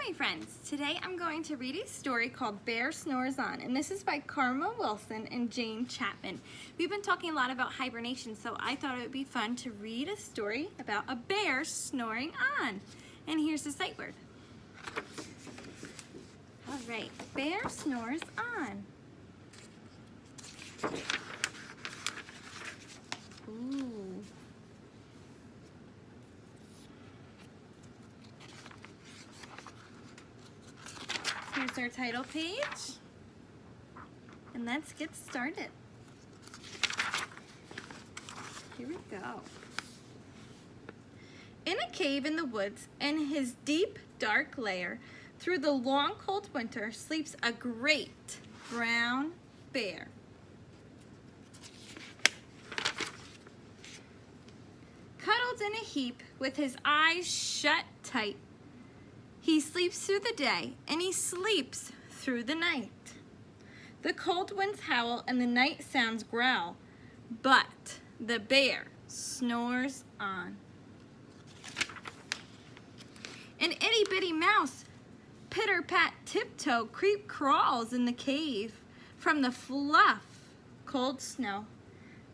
my friends. Today I'm going to read a story called Bear Snores On, and this is by Karma Wilson and Jane Chapman. We've been talking a lot about hibernation, so I thought it would be fun to read a story about a bear snoring on. And here's the sight word. All right, bear snores on. Ooh. Here's our title page, and let's get started. Here we go. In a cave in the woods, in his deep, dark lair, through the long, cold winter, sleeps a great brown bear. Cuddled in a heap with his eyes shut tight, he sleeps through the day, and he sleeps through the night. The cold winds howl, and the night sounds growl, but the bear snores on. An itty-bitty mouse, pitter-pat, tiptoe, creep crawls in the cave from the fluff, cold snow.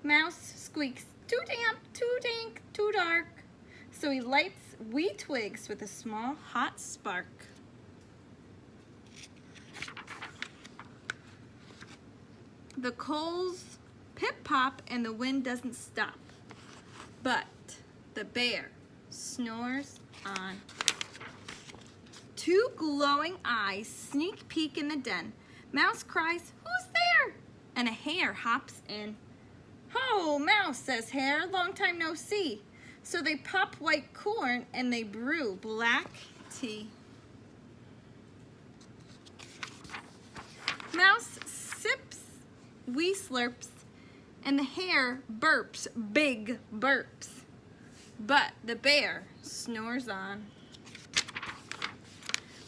Mouse squeaks, too damp, too dank, too dark. So he lights wee twigs with a small hot spark. The coals pip-pop and the wind doesn't stop, but the bear snores on. Two glowing eyes sneak peek in the den. Mouse cries, "Who's there?" And a hare hops in. "Ho, Mouse," says Hare, "long time no see." So they pop white corn and they brew black tea. Mouse sips, wee slurps, and the hare burps big burps. But the bear snores on.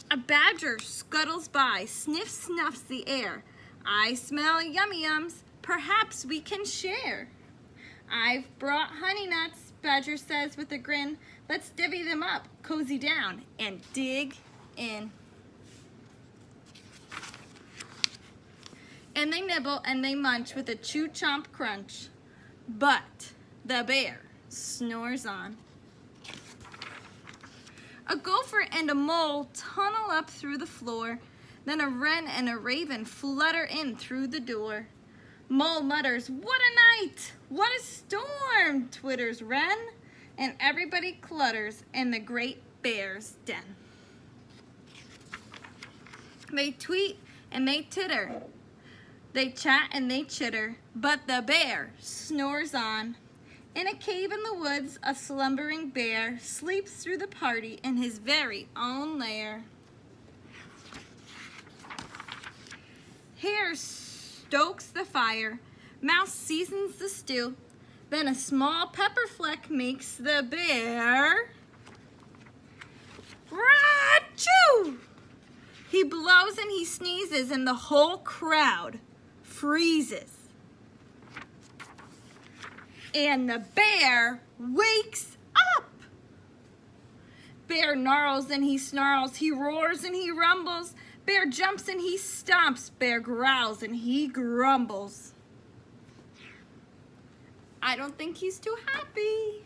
A badger scuttles by, sniffs, snuffs the air. "I smell yummy yums, perhaps we can share." "I've brought honey nuts," Badger says with a grin. "Let's divvy them up, cozy down, and dig in." And they nibble and they munch with a chew-chomp crunch. But the bear snores on. A gopher and a mole tunnel up through the floor. Then a wren and a raven flutter in through the door. Mole mutters, "What a night! What a storm!" twitters wren, and everybody clutters in the great bear's den. They tweet and they titter, they chat and they chitter, but the bear snores on. In a cave in the woods, a slumbering bear sleeps through the party in his very own lair. Hare stokes the fire, Mouse seasons the stew, then a small pepper fleck makes the bear Rah-choo! He blows and he sneezes and the whole crowd freezes. And the bear wakes up. Bear gnarls and he snarls, he roars and he rumbles. Bear jumps and he stomps, bear growls and he grumbles. I don't think he's too happy.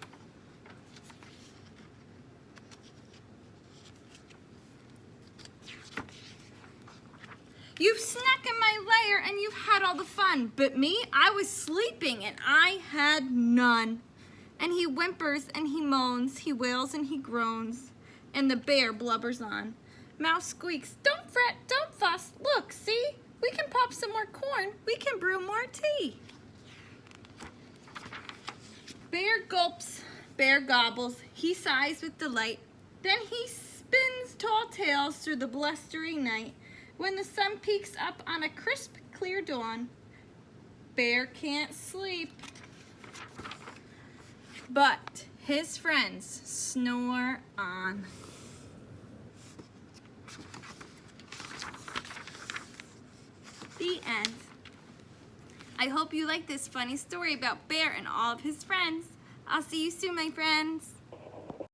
You've snuck in my lair and you've had all the fun, but me, I was sleeping and I had none. And he whimpers and he moans, he wails and he groans, and the bear blubbers on. Mouse squeaks, "Don't fret, don't fuss, look, see? We can pop some more corn, we can brew more tea." Bear gulps, bear gobbles, he sighs with delight. Then he spins tall tales through the blustery night. When the sun peeks up on a crisp, clear dawn, bear can't sleep. But his friends snore on. The end. I hope you like this funny story about Bear and all of his friends. I'll see you soon, my friends.